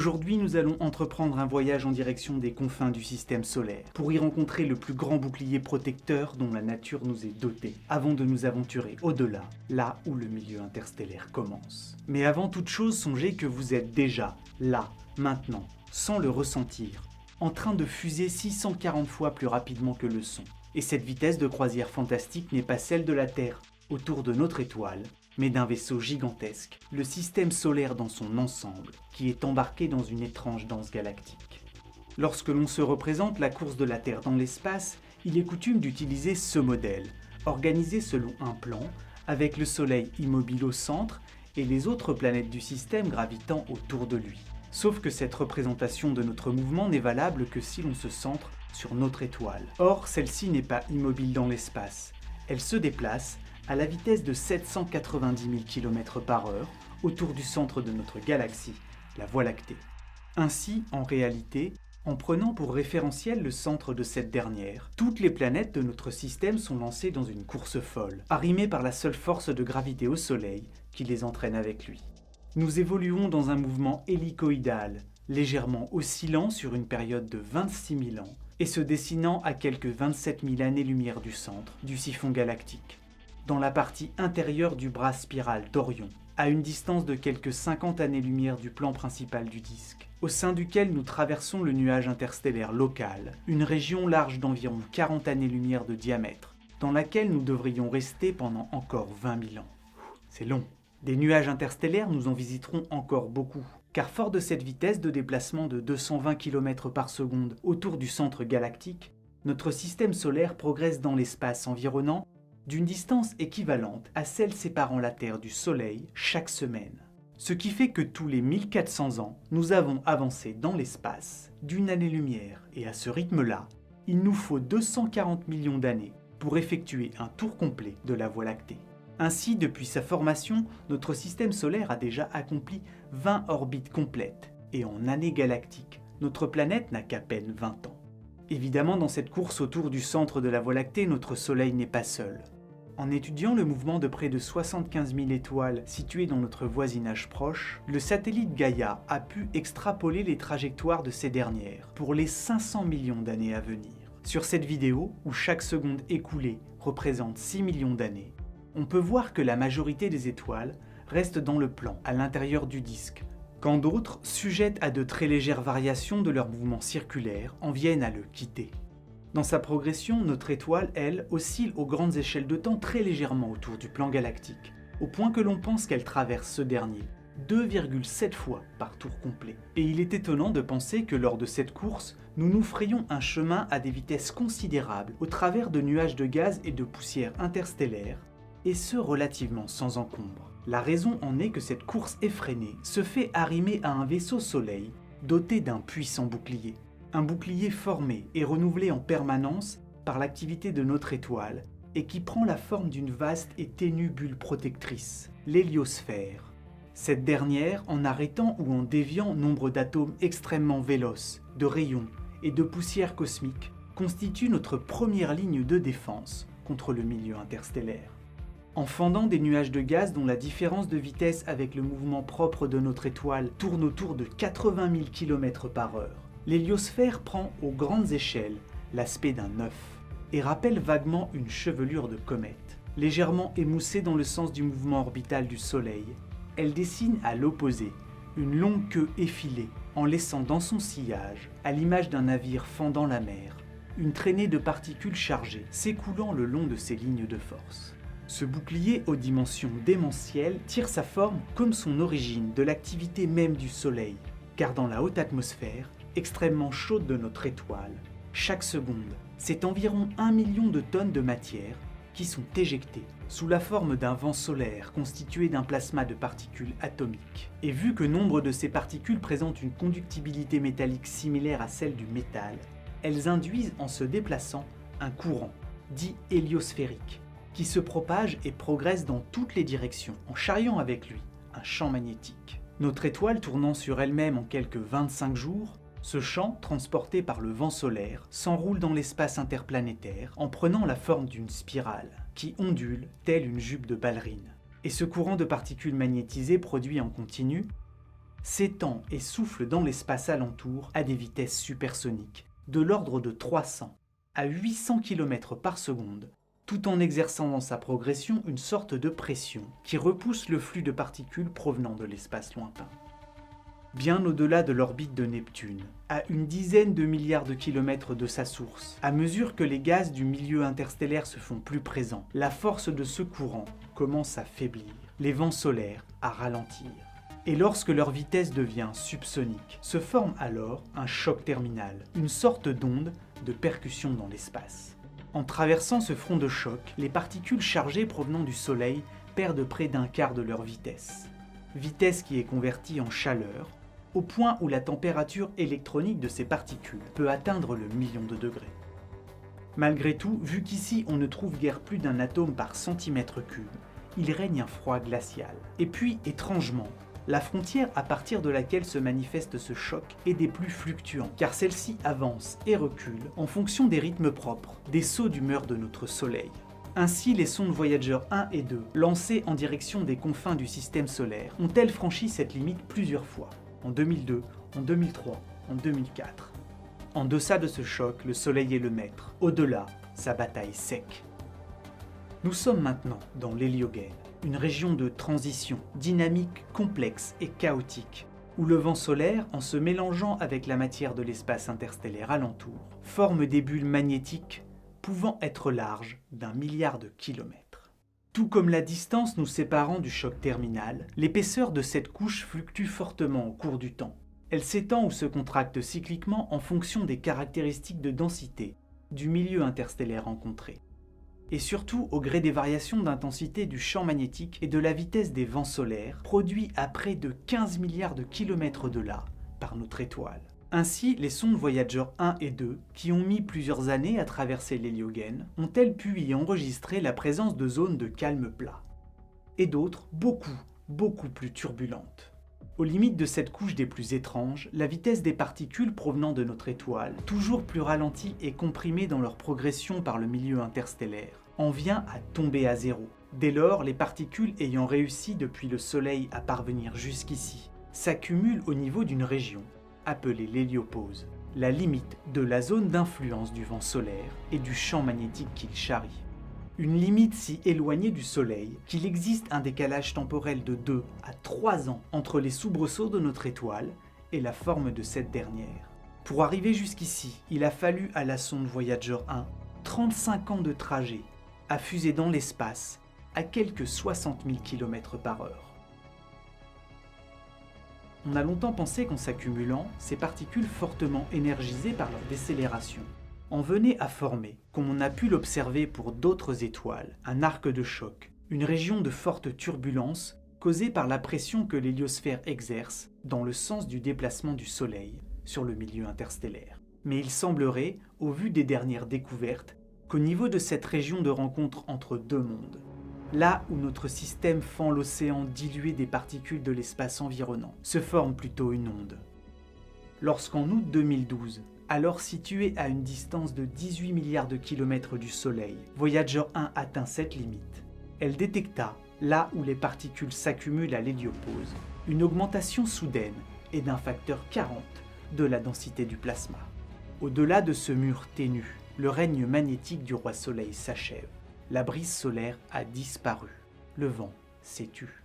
Aujourd'hui, nous allons entreprendre un voyage en direction des confins du système solaire, pour y rencontrer le plus grand bouclier protecteur dont la nature nous est dotée, avant de nous aventurer au-delà, là où le milieu interstellaire commence. Mais avant toute chose, songez que vous êtes déjà, là, maintenant, sans le ressentir, en train de fuser 640 fois plus rapidement que le son. Et cette vitesse de croisière fantastique n'est pas celle de la Terre, autour de notre étoile, mais d'un vaisseau gigantesque, le système solaire dans son ensemble, qui est embarqué dans une étrange danse galactique. Lorsque l'on se représente la course de la Terre dans l'espace, il est coutume d'utiliser ce modèle, organisé selon un plan, avec le Soleil immobile au centre et les autres planètes du système gravitant autour de lui. Sauf que cette représentation de notre mouvement n'est valable que si l'on se centre sur notre étoile. Or, celle-ci n'est pas immobile dans l'espace. Elle se déplace à la vitesse de 790 000 km/h autour du centre de notre galaxie, la Voie lactée. Ainsi, en réalité, en prenant pour référentiel le centre de cette dernière, toutes les planètes de notre système sont lancées dans une course folle, arrimées par la seule force de gravité au Soleil qui les entraîne avec lui. Nous évoluons dans un mouvement hélicoïdal, légèrement oscillant sur une période de 26 000 ans et se dessinant à quelques 27 000 années-lumière du centre du siphon galactique, dans la partie intérieure du bras spiral d'Orion, à une distance de quelques 50 années-lumière du plan principal du disque, au sein duquel nous traversons le nuage interstellaire local, une région large d'environ 40 années-lumière de diamètre, dans laquelle nous devrions rester pendant encore 20 000 ans. C'est long. Des nuages interstellaires, nous en visiterons encore beaucoup, car fort de cette vitesse de déplacement de 220 km par seconde autour du centre galactique, notre système solaire progresse dans l'espace environnant d'une distance équivalente à celle séparant la Terre du Soleil chaque semaine. Ce qui fait que tous les 1400 ans, nous avons avancé dans l'espace d'une année-lumière, et à ce rythme-là, il nous faut 240 millions d'années pour effectuer un tour complet de la Voie lactée. Ainsi, depuis sa formation, notre système solaire a déjà accompli 20 orbites complètes, et en années galactiques, notre planète n'a qu'à peine 20 ans. Évidemment, dans cette course autour du centre de la Voie lactée, notre Soleil n'est pas seul. En étudiant le mouvement de près de 75 000 étoiles situées dans notre voisinage proche, le satellite Gaïa a pu extrapoler les trajectoires de ces dernières pour les 500 millions d'années à venir. Sur cette vidéo, où chaque seconde écoulée représente 6 millions d'années, on peut voir que la majorité des étoiles restent dans le plan, à l'intérieur du disque, quand d'autres, sujettes à de très légères variations de leur mouvement circulaire, en viennent à le quitter. Dans sa progression, notre étoile, elle, oscille aux grandes échelles de temps très légèrement autour du plan galactique, au point que l'on pense qu'elle traverse ce dernier 2,7 fois par tour complet. Et il est étonnant de penser que lors de cette course, nous nous frayons un chemin à des vitesses considérables au travers de nuages de gaz et de poussière interstellaires, et ce relativement sans encombre. La raison en est que cette course effrénée se fait arrimer à un vaisseau Soleil doté d'un puissant bouclier. Un bouclier formé et renouvelé en permanence par l'activité de notre étoile et qui prend la forme d'une vaste et ténue bulle protectrice, l'héliosphère. Cette dernière, en arrêtant ou en déviant nombre d'atomes extrêmement véloces, de rayons et de poussière cosmique, constitue notre première ligne de défense contre le milieu interstellaire. En fendant des nuages de gaz dont la différence de vitesse avec le mouvement propre de notre étoile tourne autour de 80 000 km/h, l'héliosphère prend aux grandes échelles l'aspect d'un œuf et rappelle vaguement une chevelure de comète. Légèrement émoussée dans le sens du mouvement orbital du Soleil, elle dessine à l'opposé une longue queue effilée en laissant dans son sillage, à l'image d'un navire fendant la mer, une traînée de particules chargées s'écoulant le long de ses lignes de force. Ce bouclier aux dimensions démentielles tire sa forme comme son origine de l'activité même du Soleil, car dans la haute atmosphère, extrêmement chaude de notre étoile, chaque seconde, c'est environ 1 million de tonnes de matière qui sont éjectées sous la forme d'un vent solaire constitué d'un plasma de particules atomiques. Et vu que nombre de ces particules présentent une conductibilité métallique similaire à celle du métal, elles induisent en se déplaçant un courant, dit héliosphérique, qui se propage et progresse dans toutes les directions en charriant avec lui un champ magnétique. Notre étoile tournant sur elle-même en quelques 25 jours, ce champ, transporté par le vent solaire, s'enroule dans l'espace interplanétaire en prenant la forme d'une spirale qui ondule telle une jupe de ballerine. Et ce courant de particules magnétisées produit en continu s'étend et souffle dans l'espace alentour à des vitesses supersoniques, de l'ordre de 300 à 800 km par seconde, tout en exerçant dans sa progression une sorte de pression qui repousse le flux de particules provenant de l'espace lointain. Bien au-delà de l'orbite de Neptune, à une dizaine de milliards de kilomètres de sa source, à mesure que les gaz du milieu interstellaire se font plus présents, la force de ce courant commence à faiblir, les vents solaires à ralentir. Et lorsque leur vitesse devient subsonique, se forme alors un choc terminal, une sorte d'onde de percussion dans l'espace. En traversant ce front de choc, les particules chargées provenant du Soleil perdent près d'un quart de leur vitesse. Vitesse qui est convertie en chaleur, au point où la température électronique de ces particules peut atteindre le million de degrés. Malgré tout, vu qu'ici on ne trouve guère plus d'un atome par centimètre cube, il règne un froid glacial. Et puis, étrangement, la frontière à partir de laquelle se manifeste ce choc est des plus fluctuants, car celle-ci avance et recule en fonction des rythmes propres, des sauts d'humeur de notre Soleil. Ainsi, les sondes Voyager 1 et 2, lancées en direction des confins du système solaire, ont-elles franchi cette limite plusieurs fois, en 2002, en 2003, en 2004. En deçà de ce choc, le Soleil est le maître, au-delà, sa bataille sec. Nous sommes maintenant dans l'héliogène, une région de transition, dynamique, complexe et chaotique, où le vent solaire, en se mélangeant avec la matière de l'espace interstellaire alentour, forme des bulles magnétiques pouvant être larges d'1 milliard de kilomètres. Tout comme la distance nous séparant du choc terminal, l'épaisseur de cette couche fluctue fortement au cours du temps. Elle s'étend ou se contracte cycliquement en fonction des caractéristiques de densité du milieu interstellaire rencontré. Et surtout au gré des variations d'intensité du champ magnétique et de la vitesse des vents solaires, produits à près de 15 milliards de kilomètres de là par notre étoile. Ainsi, les sondes Voyager 1 et 2, qui ont mis plusieurs années à traverser l'héliogène, ont-elles pu y enregistrer la présence de zones de calme plat. Et d'autres, beaucoup plus turbulentes. Aux limites de cette couche des plus étranges, la vitesse des particules provenant de notre étoile, toujours plus ralentie et comprimée dans leur progression par le milieu interstellaire, en vient à tomber à zéro. Dès lors, les particules ayant réussi depuis le Soleil à parvenir jusqu'ici s'accumulent au niveau d'une région, appelée l'héliopause, la limite de la zone d'influence du vent solaire et du champ magnétique qu'il charrie. Une limite si éloignée du Soleil qu'il existe un décalage temporel de 2 à 3 ans entre les soubresauts de notre étoile et la forme de cette dernière. Pour arriver jusqu'ici, il a fallu à la sonde Voyager 1 35 ans de trajet, à fuser dans l'espace à quelques 60 000 km/h. On a longtemps pensé qu'en s'accumulant, ces particules fortement énergisées par leur décélération en venaient à former, comme on a pu l'observer pour d'autres étoiles, un arc de choc, une région de forte turbulence causée par la pression que l'héliosphère exerce dans le sens du déplacement du Soleil sur le milieu interstellaire. Mais il semblerait, au vu des dernières découvertes, qu'au niveau de cette région de rencontre entre deux mondes, là où notre système fend l'océan dilué des particules de l'espace environnant, se forme plutôt une onde. Lorsqu'en août 2012, alors située à une distance de 18 milliards de kilomètres du Soleil, Voyager 1 atteint cette limite, elle détecta, là où les particules s'accumulent à l'héliopause, une augmentation soudaine et d'un facteur 40 de la densité du plasma. Au-delà de ce mur ténu, le règne magnétique du roi Soleil s'achève. La brise solaire a disparu. Le vent s'est tu.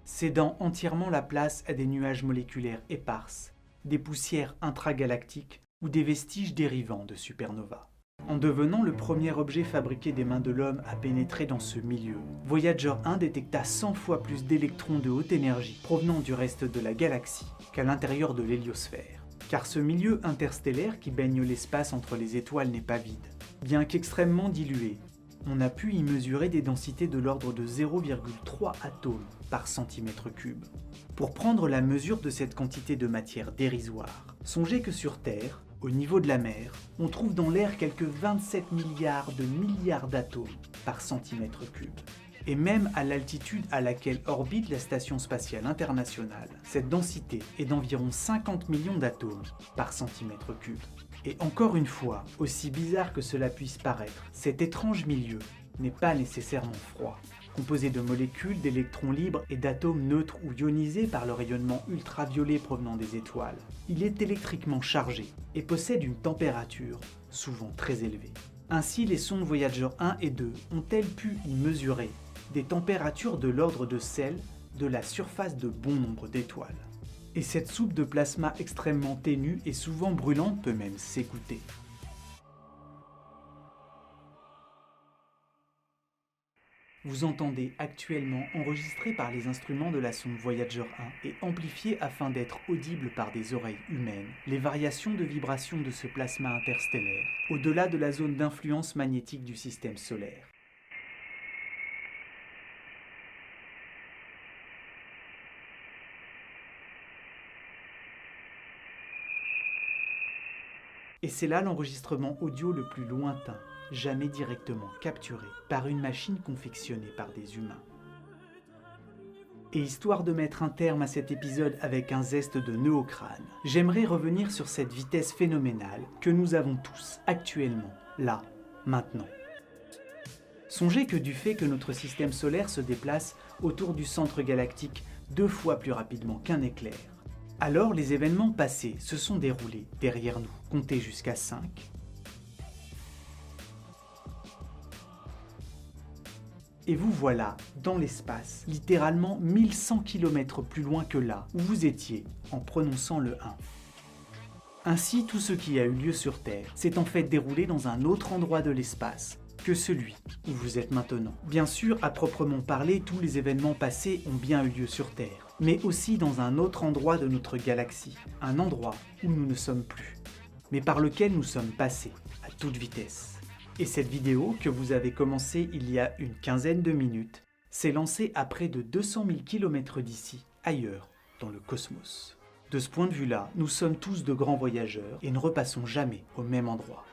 Cédant entièrement la place à des nuages moléculaires éparses, des poussières intragalactiques ou des vestiges dérivants de supernovas. En devenant le premier objet fabriqué des mains de l'homme à pénétrer dans ce milieu, Voyager 1 détecta 100 fois plus d'électrons de haute énergie provenant du reste de la galaxie qu'à l'intérieur de l'héliosphère. Car ce milieu interstellaire qui baigne l'espace entre les étoiles n'est pas vide. Bien qu'extrêmement dilué, on a pu y mesurer des densités de l'ordre de 0,3 atomes par centimètre cube. Pour prendre la mesure de cette quantité de matière dérisoire, songez que sur Terre, au niveau de la mer, on trouve dans l'air quelques 27 milliards d'atomes par centimètre cube. Et même à l'altitude à laquelle orbite la Station spatiale internationale, cette densité est d'environ 50 millions d'atomes par centimètre cube. Et encore une fois, aussi bizarre que cela puisse paraître, cet étrange milieu n'est pas nécessairement froid. Composé de molécules, d'électrons libres et d'atomes neutres ou ionisés par le rayonnement ultraviolet provenant des étoiles, il est électriquement chargé et possède une température souvent très élevée. Ainsi, les sondes Voyager 1 et 2 ont-elles pu y mesurer des températures de l'ordre de celles de la surface de bon nombre d'étoiles. Et cette soupe de plasma extrêmement ténue et souvent brûlante peut même s'écouter. Vous entendez actuellement, enregistré par les instruments de la sonde Voyager 1 et amplifié afin d'être audible par des oreilles humaines, les variations de vibration de ce plasma interstellaire, au-delà de la zone d'influence magnétique du système solaire. Et c'est là l'enregistrement audio le plus lointain, jamais directement capturé par une machine confectionnée par des humains. Et histoire de mettre un terme à cet épisode avec un zeste de nœud au crâne, j'aimerais revenir sur cette vitesse phénoménale que nous avons tous actuellement, là, maintenant. Songez que du fait que notre système solaire se déplace autour du centre galactique 2 fois plus rapidement qu'un éclair, alors les événements passés se sont déroulés derrière nous. Comptez jusqu'à 5. Et vous voilà dans l'espace, littéralement 1100 km plus loin que là où vous étiez en prononçant le 1. Ainsi, tout ce qui a eu lieu sur Terre s'est en fait déroulé dans un autre endroit de l'espace que celui où vous êtes maintenant. Bien sûr, à proprement parler, tous les événements passés ont bien eu lieu sur Terre, mais aussi dans un autre endroit de notre galaxie, un endroit où nous ne sommes plus, mais par lequel nous sommes passés à toute vitesse. Et cette vidéo, que vous avez commencée il y a une quinzaine de minutes, s'est lancée à près de 200 000 km d'ici, ailleurs, dans le cosmos. De ce point de vue-là, nous sommes tous de grands voyageurs et ne repassons jamais au même endroit.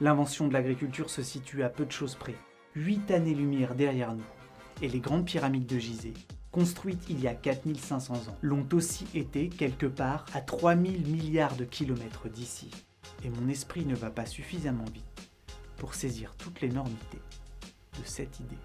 L'invention de l'agriculture se situe à peu de choses près, 8 années-lumière derrière nous, et les grandes pyramides de Gizeh, construites il y a 4500 ans, l'ont aussi été quelque part à 3000 milliards de kilomètres d'ici. Et mon esprit ne va pas suffisamment vite pour saisir toute l'énormité de cette idée.